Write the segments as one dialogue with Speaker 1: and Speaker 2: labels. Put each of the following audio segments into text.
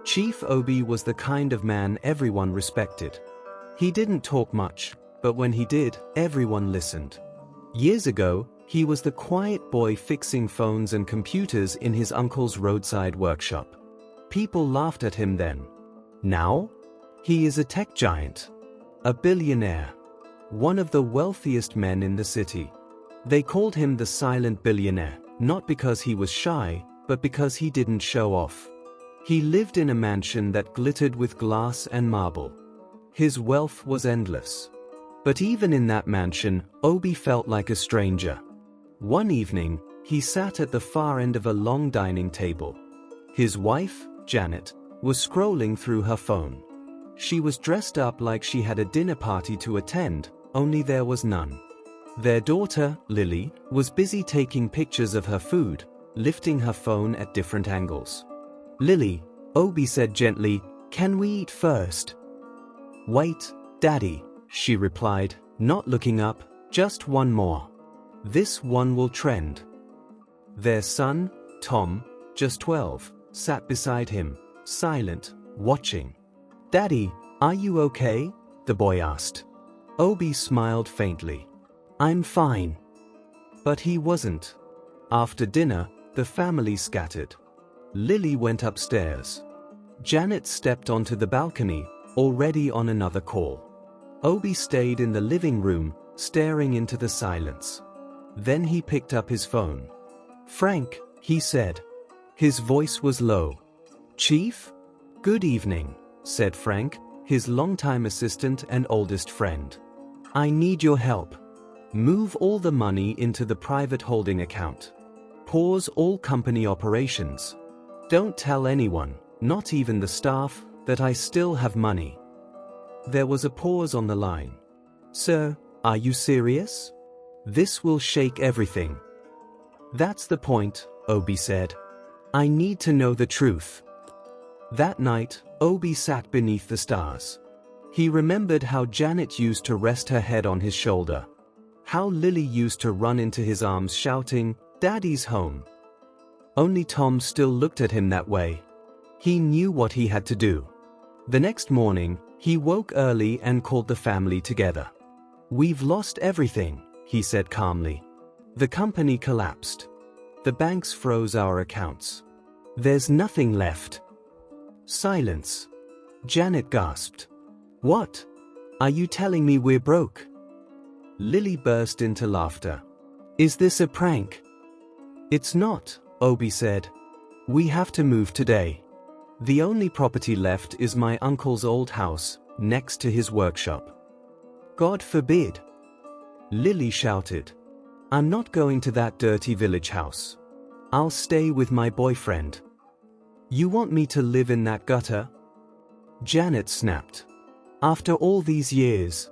Speaker 1: Chief Obi was the kind of man everyone respected. He didn't talk much, but when he did, everyone listened. Years ago, he was the quiet boy fixing phones and computers in his uncle's roadside workshop. People laughed at him then. Now, he is a tech giant. A billionaire. One of the wealthiest men in the city. They called him the silent billionaire, not because he was shy, but because he didn't show off. He lived in a mansion that glittered with glass and marble. His wealth was endless. But even in that mansion, Obi felt like a stranger. One evening, he sat at the far end of a long dining table. His wife, Janet, was scrolling through her phone. She was dressed up like she had a dinner party to attend, only there was none. Their daughter, Lily, was busy taking pictures of her food, lifting her phone at different angles. "Lily," Obi said gently, "can we eat first?" "Wait, Daddy," she replied, not looking up, "just one more. This one will trend." Their son, Tom, just 12, sat beside him, silent, watching. "Daddy, are you okay?" the boy asked. Obi smiled faintly. "I'm fine." But he wasn't. After dinner, the family scattered. Lily went upstairs. Janet stepped onto the balcony, already on another call. Obi stayed in the living room, staring into the silence. Then he picked up his phone. "Frank," he said. His voice was low. "Chief?" "Good evening," said Frank, his longtime assistant and oldest friend. "I need your help. Move all the money into the private holding account. Pause all company operations. Don't tell anyone, not even the staff, that I still have money." There was a pause on the line. "Sir, are you serious? This will shake everything." "That's the point," Obi said. "I need to know the truth." That night, Obi sat beneath the stars. He remembered how Janet used to rest her head on his shoulder. How Lily used to run into his arms shouting, "Daddy's home." Only Tom still looked at him that way. He knew what he had to do. The next morning, he woke early and called the family together. "We've lost everything," he said calmly. "The company collapsed. The banks froze our accounts. There's nothing left." Silence. Janet gasped. "What? Are you telling me we're broke?" Lily burst into laughter. "Is this a prank?" "It's not," Obi said. "We have to move today. The only property left is my uncle's old house, next to his workshop." "God forbid!" Lily shouted. "I'm not going to that dirty village house. I'll stay with my boyfriend." "You want me to live in that gutter?" Janet snapped. "After all these years."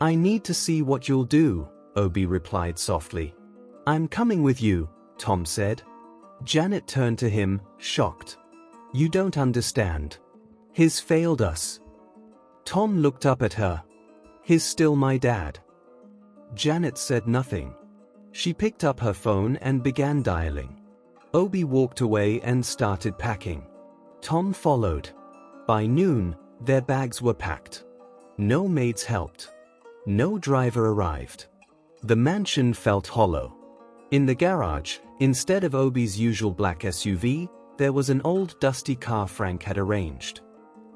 Speaker 1: "I need to see what you'll do," Obi replied softly. "I'm coming with you," Tom said. Janet turned to him, shocked. "You don't understand. He's failed us." Tom looked up at her. "He's still my dad." Janet said nothing. She picked up her phone and began dialing. Obi walked away and started packing. Tom followed. By noon, their bags were packed. No maids helped. No driver arrived. The mansion felt hollow. In the garage, instead of Obi's usual black SUV, there was an old dusty car Frank had arranged.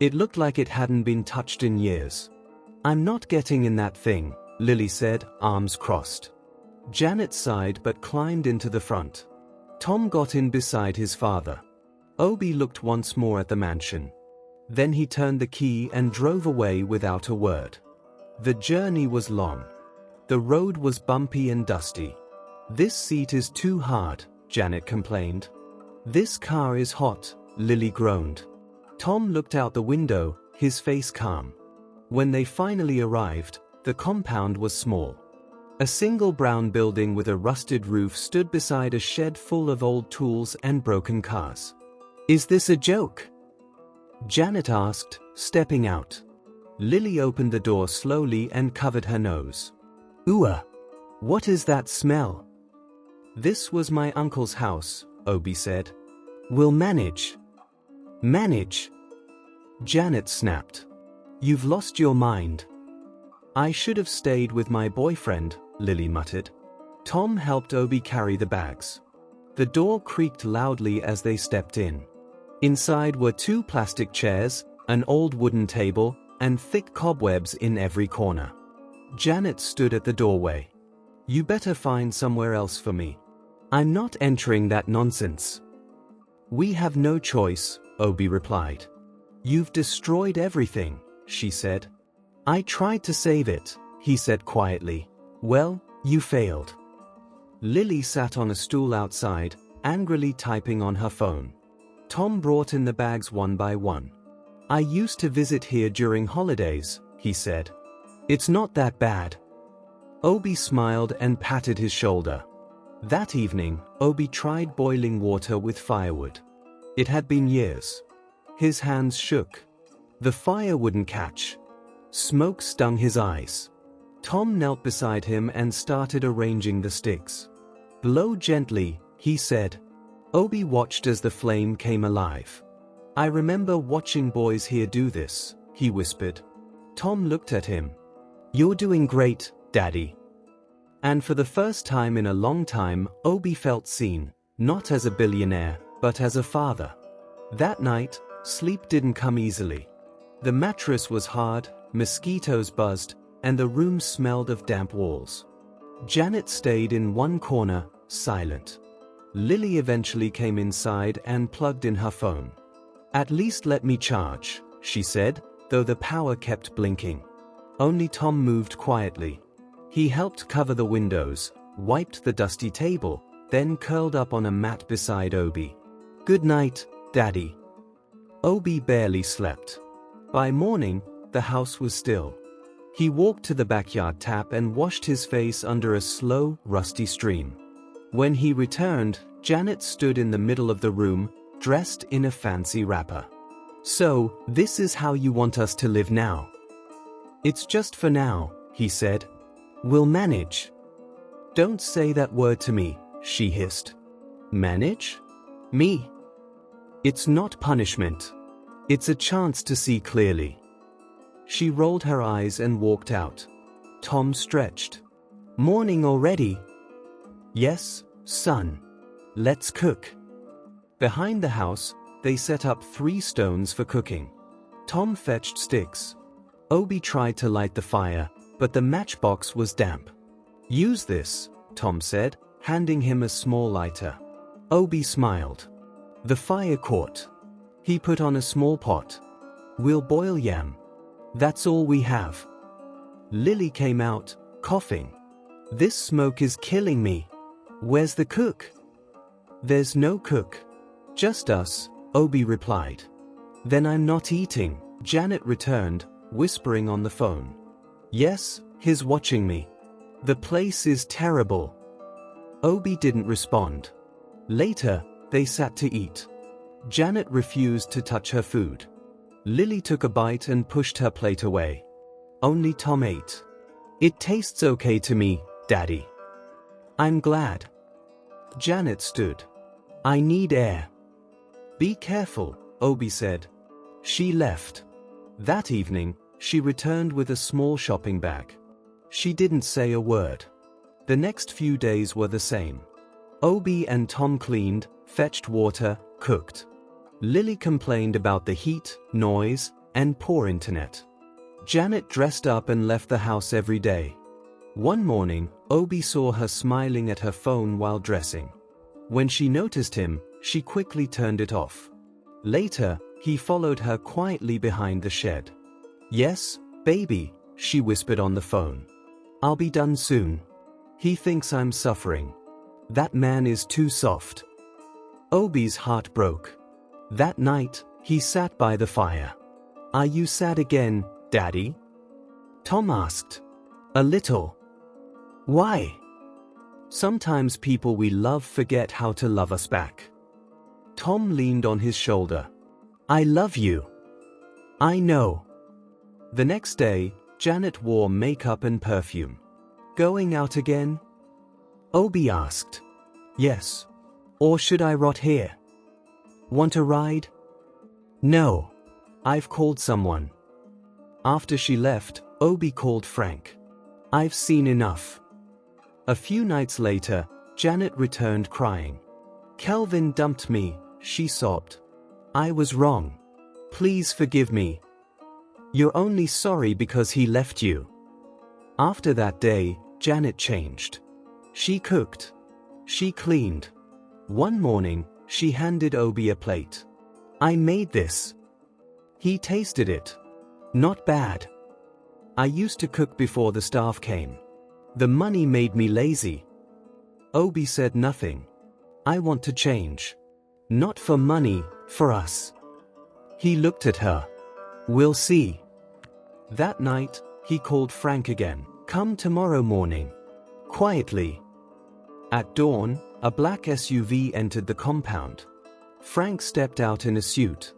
Speaker 1: It looked like it hadn't been touched in years. "I'm not getting in that thing," Lily said, arms crossed. Janet sighed but climbed into the front. Tom got in beside his father. Obi looked once more at the mansion. Then he turned the key and drove away without a word. The journey was long. The road was bumpy and dusty. "This seat is too hard," Janet complained. "This car is hot," Lily groaned. Tom looked out the window, his face calm. When they finally arrived, the compound was small. A single brown building with a rusted roof stood beside a shed full of old tools and broken cars. "Is this a joke?" Janet asked, stepping out. Lily opened the door slowly and covered her nose. "Ooh, what is that smell?" "This was my uncle's house," Obi said. "We'll manage." Manage? Janet snapped. You've lost your mind. I should have stayed with my boyfriend, Lily muttered. Tom helped Obi carry the bags. The door creaked loudly as they stepped in. Inside were 2 plastic chairs, an old wooden table, and thick cobwebs in every corner. Janet stood at the doorway. You better find somewhere else for me. I'm not entering that nonsense. We have no choice, Obi replied. You've destroyed everything, she said. I tried to save it, he said quietly. Well, you failed. Lily sat on a stool outside, angrily typing on her phone. Tom brought in the bags one by one. I used to visit here during holidays, he said. It's not that bad. Obi smiled and patted his shoulder. That evening, Obi tried boiling water with firewood. It had been years. His hands shook. The fire wouldn't catch. Smoke stung his eyes. Tom knelt beside him and started arranging the sticks. Blow gently, he said. Obi watched as the flame came alive. I remember watching boys here do this, he whispered. Tom looked at him. You're doing great, Daddy. And for the first time in a long time, Obi felt seen, not as a billionaire, but as a father. That night, sleep didn't come easily. The mattress was hard, mosquitoes buzzed, and the room smelled of damp walls. Janet stayed in one corner, silent. Lily eventually came inside and plugged in her phone. At least let me charge, she said, though the power kept blinking. Only Tom moved quietly. He helped cover the windows, wiped the dusty table, then curled up on a mat beside Obi. Good night, Daddy. Obi barely slept. By morning, the house was still. He walked to the backyard tap and washed his face under a slow, rusty stream. When he returned, Janet stood in the middle of the room, dressed in a fancy wrapper. So, this is how you want us to live now? It's just for now, he said. We'll manage. Don't say that word to me, she hissed. Manage? Me? It's not punishment. It's a chance to see clearly. She rolled her eyes and walked out. Tom stretched. Morning already? Yes, son. Let's cook. Behind the house, they set up 3 stones for cooking. Tom fetched sticks. Obi tried to light the fire, but the matchbox was damp. Use this, Tom said, handing him a small lighter. Obi smiled. The fire caught. He put on a small pot. We'll boil yam. That's all we have. Lily came out, coughing. This smoke is killing me. Where's the cook? There's no cook. Just us, Obi replied. Then I'm not eating, Janet returned, whispering on the phone. Yes, he's watching me. The place is terrible. Obi didn't respond. Later, they sat to eat. Janet refused to touch her food. Lily took a bite and pushed her plate away. Only Tom ate. It tastes okay to me, Daddy. I'm glad. Janet stood. I need air. Be careful, Obi said. She left. That evening, she returned with a small shopping bag. She didn't say a word. The next few days were the same. Obi and Tom cleaned, fetched water, cooked. Lily complained about the heat, noise, and poor internet. Janet dressed up and left the house every day. One morning, Obi saw her smiling at her phone while dressing. When she noticed him, she quickly turned it off. Later, he followed her quietly behind the shed. Yes, baby, she whispered on the phone. I'll be done soon. He thinks I'm suffering. That man is too soft. Obi's heart broke. That night, he sat by the fire. Are you sad again, Daddy? Tom asked. A little. Why? Sometimes people we love forget how to love us back. Tom leaned on his shoulder. I love you. I know. The next day, Janet wore makeup and perfume. Going out again? Obi asked. Yes. Or should I rot here? Want a ride? No. I've called someone. After she left, Obi called Frank. I've seen enough. A few nights later, Janet returned crying. Kelvin dumped me, she sobbed. I was wrong. Please forgive me. You're only sorry because he left you. After that day, Janet changed. She cooked. She cleaned. One morning, she handed Obi a plate. I made this. He tasted it. Not bad. I used to cook before the staff came. The money made me lazy. Obi said nothing. I want to change. Not for money, for us. He looked at her. We'll see. That night, he called Frank again. Come tomorrow morning. Quietly. At dawn, a black SUV entered the compound. Frank stepped out in a suit.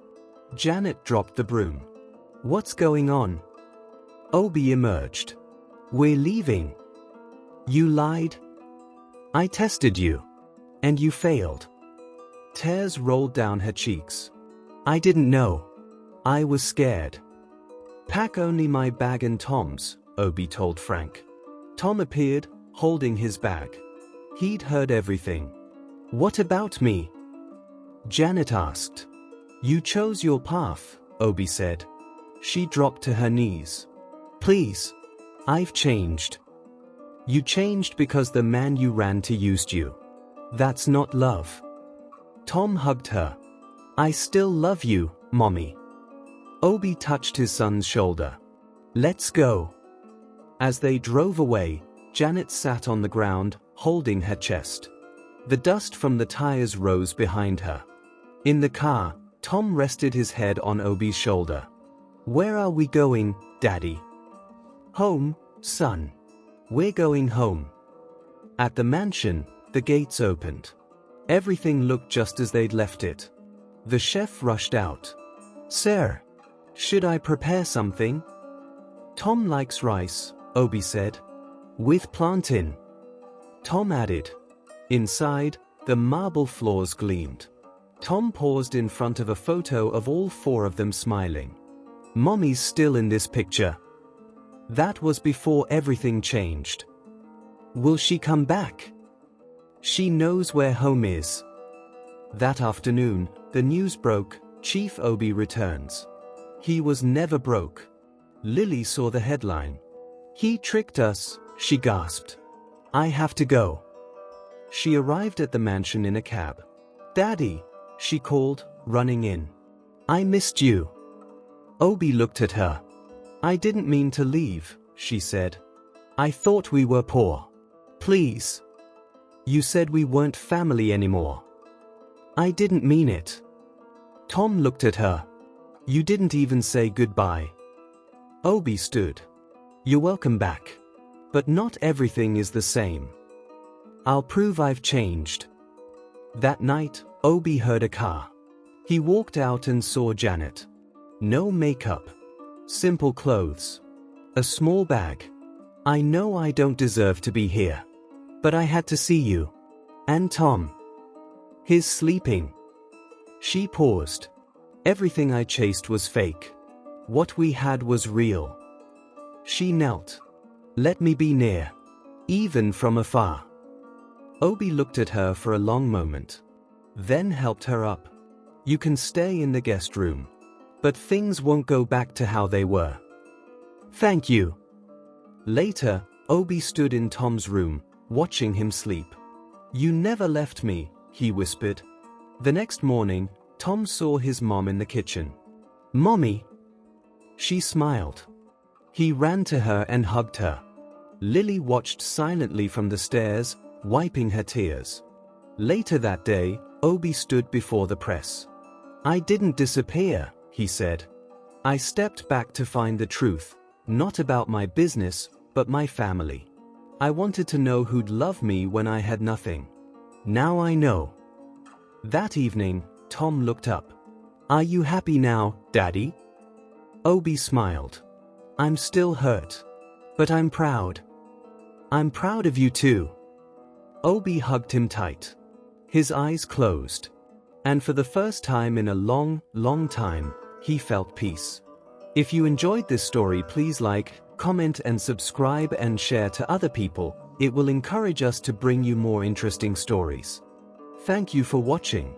Speaker 1: Janet dropped the broom. What's going on? Obi emerged. We're leaving. You lied? I tested you. And you failed. Tears rolled down her cheeks. I didn't know. I was scared. Pack only my bag and Tom's, Obi told Frank. Tom appeared, holding his bag. He'd heard everything. What about me? Janet asked. You chose your path, Obi said. She dropped to her knees. Please. I've changed. You changed because the man you ran to used you. That's not love. Tom hugged her. I still love you, Mommy. Obi touched his son's shoulder. Let's go. As they drove away, Janet sat on the ground, holding her chest. The dust from the tires rose behind her. In the car, Tom rested his head on Obi's shoulder. Where are we going, Daddy? Home, son. We're going home. At the mansion, the gates opened. Everything looked just as they'd left it. The chef rushed out. Sir, should I prepare something? Tom likes rice, Obi said. With plantain. Tom added. Inside, the marble floors gleamed. Tom paused in front of a photo of all four of them smiling. Mommy's still in this picture. That was before everything changed. Will she come back? She knows where home is. That afternoon, the news broke, Chief Obi returns. He was never broke. Lily saw the headline. He tricked us, she gasped. I have to go. She arrived at the mansion in a cab. Daddy, she called, running in. I missed you. Obi looked at her. I didn't mean to leave, she said. I thought we were poor. Please. You said we weren't family anymore. I didn't mean it. Tom looked at her. You didn't even say goodbye. Obi stood. You're welcome back. But not everything is the same. I'll prove I've changed. That night, Obi heard a car. He walked out and saw Janet. No makeup. Simple clothes. A small bag. I know I don't deserve to be here. But I had to see you. And Tom. He's sleeping. She paused. Everything I chased was fake. What we had was real. She knelt. Let me be near. Even from afar. Obi looked at her for a long moment. Then helped her up. You can stay in the guest room. But things won't go back to how they were. Thank you. Later, Obi stood in Tom's room, watching him sleep. You never left me, he whispered. The next morning, Tom saw his mom in the kitchen. Mommy. She smiled. He ran to her and hugged her. Lily watched silently from the stairs, wiping her tears. Later that day, Obi stood before the press. I didn't disappear, he said. I stepped back to find the truth, not about my business, but my family. I wanted to know who'd love me when I had nothing. Now I know. That evening, Tom looked up. Are you happy now, Daddy? Obi smiled. I'm still hurt. But I'm proud. I'm proud of you too. Obi hugged him tight. His eyes closed. And for the first time in a long, long time, he felt peace. If you enjoyed this story, please like, comment and subscribe and share to other people. It will encourage us to bring you more interesting stories. Thank you for watching.